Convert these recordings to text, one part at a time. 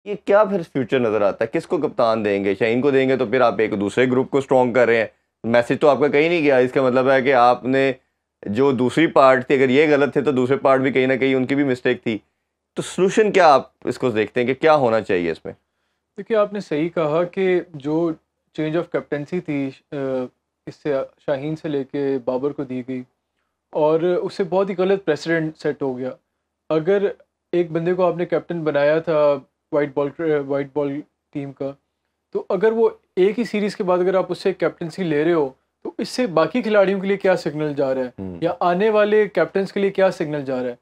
ये क्या फिर फ्यूचर नज़र आता है, किसको कप्तान देंगे? शाहीन को देंगे तो फिर आप एक दूसरे ग्रुप को स्ट्रॉन्ग कर रहे हैं, मैसेज तो आपका कहीं नहीं गया। इसका मतलब है कि आपने जो दूसरी पार्ट थी, अगर ये गलत थे तो दूसरे पार्ट भी कहीं ना कहीं उनकी भी मिस्टेक थी। तो सोल्यूशन क्या आप इसको देखते हैं कि क्या होना चाहिए इसमें? देखिए, आपने सही कहा कि जो चेंज ऑफ कैप्टनसी थी इससे शाहीन से लेके बाबर को दी गई, और उससे बहुत ही गलत प्रेसिडेंट सेट हो गया। अगर एक बंदे को आपने कैप्टन बनाया था वाइट बॉल टीम का, तो अगर वो एक ही सीरीज़ के बाद अगर आप उससे कैप्टनसी ले रहे हो, तो इससे बाकी खिलाड़ियों के लिए क्या सिग्नल जा रहा है, या आने वाले कैप्टन्स के लिए क्या सिग्नल जा रहा है?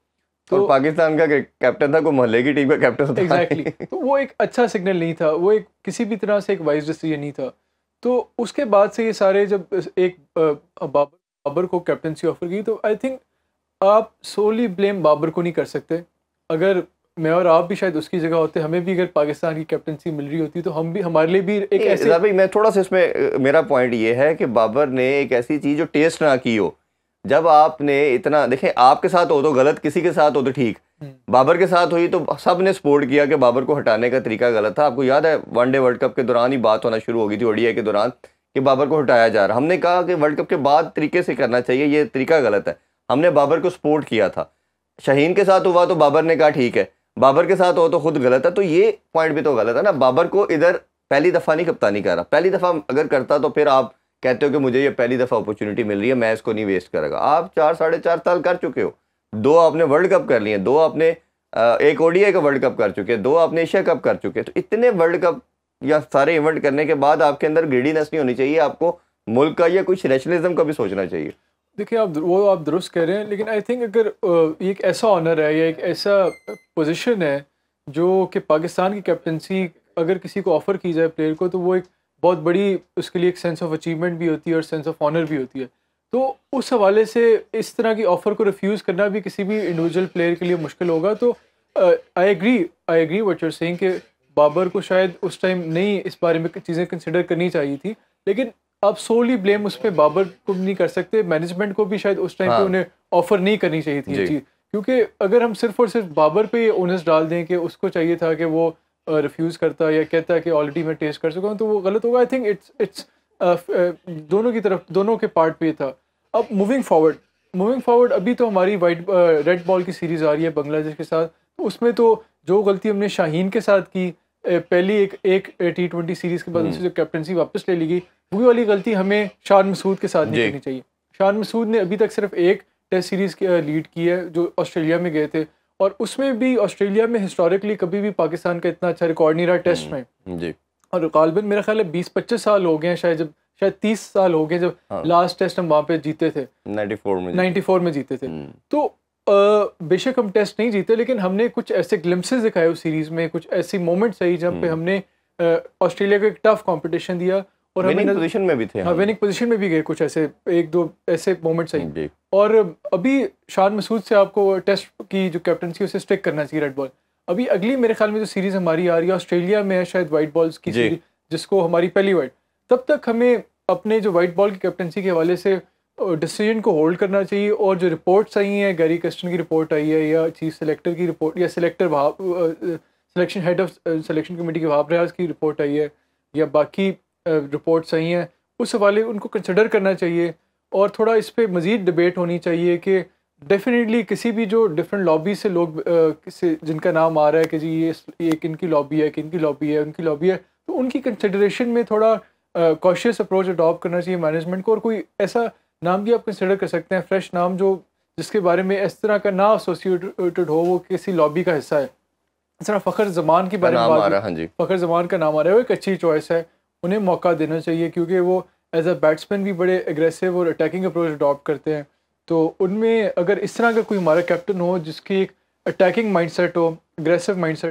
और तो पाकिस्तान का कैप्टन था, कोई मोहल्ले की टीम का कैप्टन था एग्जैक्टली नहीं। तो वो एक अच्छा सिग्नल नहीं था, वो एक किसी भी तरह से एक वाइज डिसीजन नहीं था। तो उसके बाद से ये सारे जब एक बाबर को कैप्टनसी ऑफर की, तो आई थिंक आप सोली ब्लेम बाबर को नहीं कर सकते। अगर मैं और आप भी शायद उसकी जगह होते, हमें भी अगर पाकिस्तान की कैप्टनसी मिल रही होती, तो हम भी, हमारे लिए भी एक नहीं, ऐसे। ज़रा भाई मैं थोड़ा सा इसमें मेरा पॉइंट ये है कि बाबर ने एक ऐसी चीज़ जो टेस्ट ना की हो। जब आपने इतना देखें, आपके साथ हो तो गलत, किसी के साथ हो तो ठीक। हम्म, बाबर के साथ हुई तो सब ने सपोर्ट किया कि बाबर को हटाने का तरीका गलत था। आपको याद है वनडे वर्ल्ड कप के दौरान ही बात होना शुरू हो गई थी, ओडीआई के दौरान, कि बाबर को हटाया जा रहा। हमने कहा कि वर्ल्ड कप के बाद तरीके से करना चाहिए, ये तरीका गलत है। हमने बाबर को सपोर्ट किया था। शाहीन के साथ हुआ तो बाबर ने कहा ठीक है, बाबर के साथ हो तो खुद गलत है। तो ये पॉइंट भी तो गलत है ना। बाबर को इधर पहली दफ़ा नहीं कप्तानी कर रहा। पहली दफ़ा अगर करता तो फिर आप कहते हो कि मुझे ये पहली दफ़ा अपॉर्चुनिटी मिल रही है, मैं इसको नहीं वेस्ट करेगा। आप 4 साढ़े 4 साल कर चुके हो। दो आपने वर्ल्ड कप कर लिए, दो आपने एक ओडीआई का वर्ल्ड कप कर चुके, दो आपने एशिया कप कर चुके। तो इतने वर्ल्ड कप या सारे इवेंट करने के बाद आपके अंदर ग्रीडीनेस नहीं होनी चाहिए। आपको मुल्क का या कुछ नेशनलिज्म का भी सोचना चाहिए। देखिए, आप दुरुस्त कह रहे हैं, लेकिन आई थिंक अगर ये एक ऐसा ऑनर है या एक ऐसा पोजीशन है जो कि पाकिस्तान की कैप्टनसी अगर किसी को ऑफ़र की जाए प्लेयर को, तो वो एक बहुत बड़ी उसके लिए एक सेंस ऑफ अचीवमेंट भी होती है और सेंस ऑफ ऑनर भी होती है। तो उस हवाले से इस तरह की ऑफ़र को रिफ्यूज़ करना भी किसी भी इंडिविजुअल प्लेयर के लिए मुश्किल होगा। तो I agree what you are saying कि बाबर को शायद उस टाइम नहीं इस बारे में चीज़ें कंसिडर करनी चाहिए थी, लेकिन आप सोली ब्लेम उस पे बाबर को नहीं कर सकते। मैनेजमेंट को भी शायद उस टाइम पे हाँ उन्हें ऑफर नहीं करनी चाहिए थी ये जी। चीज़, क्योंकि अगर हम सिर्फ और सिर्फ बाबर पे ये ओनस डाल दें कि उसको चाहिए था कि वो रिफ्यूज़ करता या कहता कि ऑलरेडी मैं टेस्ट कर चुका हूँ, तो वो गलत होगा। आई थिंक इट्स दोनों की तरफ, दोनों के पार्ट पे था। अब मूविंग फॉरवर्ड अभी तो हमारी वाइट रेड बॉल की सीरीज़ आ रही है बांग्लादेश के साथ। तो उसमें तो जो गलती हमने शाहीन के साथ की, पहली एक एक T20 सीरीज़ के बाद उनसे जो कैप्टनसी वापस ले ली गई, वही वाली गलती हमें शान मसूद के साथ नहीं जी। करनी चाहिए। शान मसूद ने अभी तक सिर्फ एक टेस्ट सीरीज़ की लीड की है, जो ऑस्ट्रेलिया में गए थे, और उसमें भी ऑस्ट्रेलिया में हिस्टोरिकली कभी भी पाकिस्तान का इतना अच्छा रिकॉर्ड नहीं रहा टेस्ट में। जी। और गालिबन मेरा ख्याल है 20-25 साल हो गए हैं, शायद 30 साल हो गए जब हाँ, लास्ट टेस्ट हम वहाँ पे जीते थे। 94 में जीते। 94 में जीते थे। तो बेशक हम टेस्ट नहीं जीते, लेकिन हमने कुछ ऐसे ग्लिम्पसेस दिखाए उस सीरीज़ में, कुछ ऐसी मोमेंट्स आई जहाँ पे हमने ऑस्ट्रेलिया को एक टफ कंपटीशन दिया, और हमें विनिंग पोजीशन में भी थे हाँ, हम। विनिंग पोजीशन में भी गए। कुछ ऐसे एक दो ऐसे मोमेंट्स आई। जी। और अभी शान मसूद से आपको टेस्ट की जो कैप्टनसी उसे स्टिक करना चाहिए रेड बॉल। अभी अगली मेरे ख्याल में जो सीरीज़ हमारी आ रही है ऑस्ट्रेलिया में है, शायद वाइट बॉल्स की जी। सीरीज, जिसको हमारी पहली वाइट। तब तक हमें अपने जो वाइट बॉल की कैप्टनसी के हवाले से डिसीजन को होल्ड करना चाहिए। और जो रिपोर्ट्स आई हैं, गैरी कस्टन की रिपोर्ट आई है, या चीफ सेलेक्टर की रिपोर्ट, या selection head of selection committee के वहाब रियाज की रिपोर्ट आई है, या बाकी रिपोर्ट्स आई हैं, उस हवाले उनको कंसिडर करना चाहिए। और थोड़ा इस पे मज़ीद डिबेट होनी चाहिए कि डेफिनेटली किसी भी जो डिफरेंट लॉबी से लोग जिनका नाम आ रहा है कि जी ये एक इनकी लॉबी है, कि इनकी लॉबी है, उनकी लॉबी है, तो उनकी कंसिडरेशन में थोड़ा कॉशियस अप्रोच अडॉप्ट करना चाहिए मैनेजमेंट को। और कोई ऐसा नाम भी आप कंसिडर कर सकते हैं, फ्रेश नाम, जो जिसके बारे में इस तरह का ना एसोसिएटेड हो वो किसी लॉबी का हिस्सा है। इस तरह फ़खर जमान के का बारे में नाम बात आ हुई, रहा, हाँ जी। फ़खर जमान का नाम आ रहा है, वो एक अच्छी चॉइस है। उन्हें मौका देना चाहिए, क्योंकि वो एज अ बैट्समैन भी बड़े एग्रेसिव और अटैकिंग अप्रोच अडॉप्ट करते हैं। तो उनमें अगर इस तरह का कोई हमारा कैप्टन हो जिसकी एक अटैकिंग माइंडसेट हो, एग्रेसिव माइंडसेट